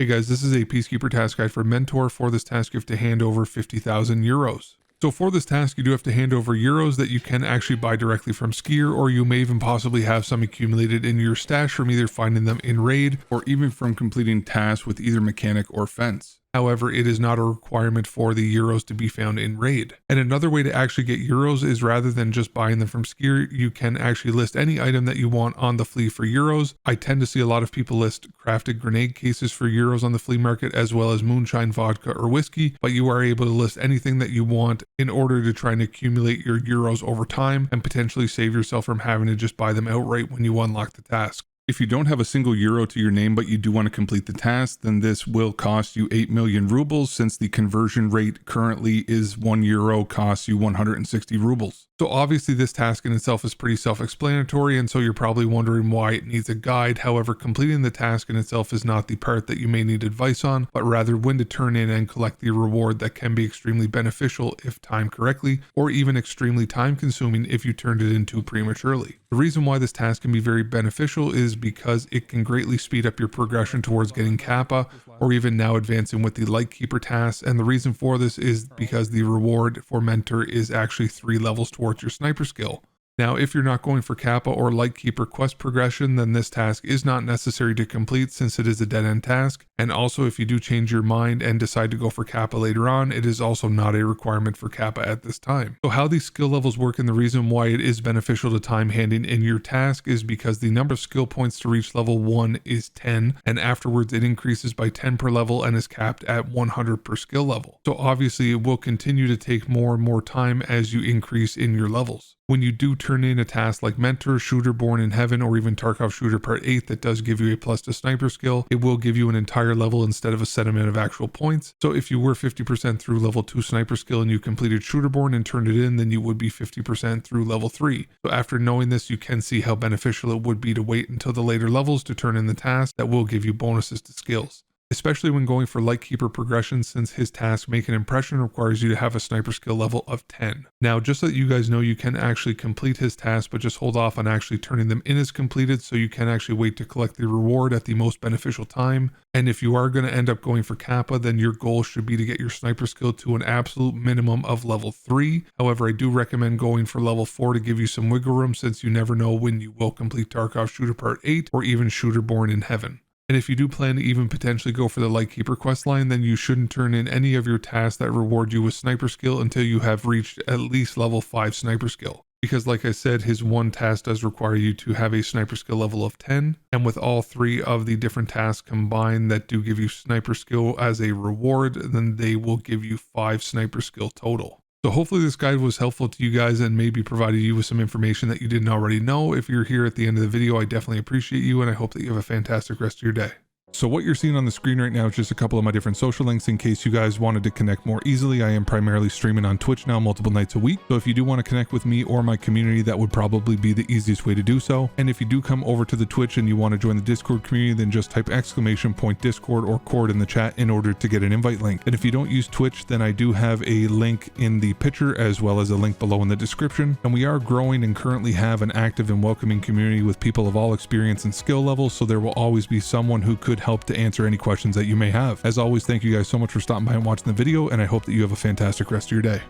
Hey guys, this is a Peacekeeper task guide for Mentor. For this task, you have to hand over 50,000 euros. So for this task, you do have to hand over euros that you can actually buy directly from Skier, or you may even possibly have some accumulated in your stash from either finding them in raid, or even from completing tasks with either mechanic or fence. However, it is not a requirement for the euros to be found in raid. And another way to actually get euros is rather than just buying them from Skier, you can actually list any item that you want on the flea for euros. I tend to see a lot of people list crafted grenade cases for euros on the flea market, as well as moonshine, vodka, or whiskey, but you are able to list anything that you want in order to try and accumulate your euros over time and potentially save yourself from having to just buy them outright when you unlock the task. If you don't have a single euro to your name, but you do want to complete the task, then this will cost you 8 million rubles, since the conversion rate currently is 1 euro costs you 160 rubles. So obviously this task in itself is pretty self-explanatory, and so you're probably wondering why it needs a guide. However, completing the task in itself is not the part that you may need advice on, but rather when to turn in and collect the reward that can be extremely beneficial if timed correctly, or even extremely time consuming if you turned it in too prematurely. The reason why this task can be very beneficial is because it can greatly speed up your progression towards getting Kappa, or even now advancing with the Lightkeeper task, and the reason for this is because the reward for Mentor is actually 3 levels towards your sniper skill. Now, if you're not going for Kappa or Lightkeeper quest progression, then this task is not necessary to complete since it is a dead-end task. And also, if you do change your mind and decide to go for Kappa later on, it is also not a requirement for Kappa at this time. So how these skill levels work and the reason why it is beneficial to time handing in your task is because the number of skill points to reach level 1 is 10, and afterwards it increases by 10 per level and is capped at 100 per skill level. So obviously it will continue to take more and more time as you increase in your levels. When you do turn in a task like Mentor, Shooter Born in Heaven, or even Tarkov Shooter Part 8 that does give you a plus to sniper skill, it will give you an entire level instead of a set amount of actual points. So if you were 50% through level 2 sniper skill and you completed Shooter Born and turned it in, then you would be 50% through level 3. So after knowing this, you can see how beneficial it would be to wait until the later levels to turn in the task that will give you bonuses to skills. Especially when going for Lightkeeper progression, since his task Make an Impression requires you to have a sniper skill level of 10. Now, just so that you guys know, you can actually complete his task, but just hold off on actually turning them in as completed, so you can actually wait to collect the reward at the most beneficial time. And if you are going to end up going for Kappa, then your goal should be to get your sniper skill to an absolute minimum of level 3. However, I do recommend going for level 4 to give you some wiggle room, since you never know when you will complete Tarkov Shooter Part 8 or even Shooter Born in Heaven. And if you do plan to even potentially go for the Lightkeeper questline, then you shouldn't turn in any of your tasks that reward you with sniper skill until you have reached at least level 5 sniper skill. Because like I said, his one task does require you to have a sniper skill level of 10. And with all 3 of the different tasks combined that do give you sniper skill as a reward, then they will give you 5 sniper skill total. So hopefully this guide was helpful to you guys and maybe provided you with some information that you didn't already know. If you're here at the end of the video, I definitely appreciate you, and I hope that you have a fantastic rest of your day. So what you're seeing on the screen right now is just a couple of my different social links in case you guys wanted to connect more easily. I am primarily streaming on Twitch now multiple nights a week. So if you do want to connect with me or my community, that would probably be the easiest way to do so. And if you do come over to the Twitch and you want to join the Discord community, then just type !Discord or cord in the chat in order to get an invite link. And if you don't use Twitch, then I do have a link in the picture as well as a link below in the description. And we are growing and currently have an active and welcoming community with people of all experience and skill levels. So there will always be someone who could help to answer any questions that you may have. As always, thank you guys so much for stopping by and watching the video, and I hope that you have a fantastic rest of your day.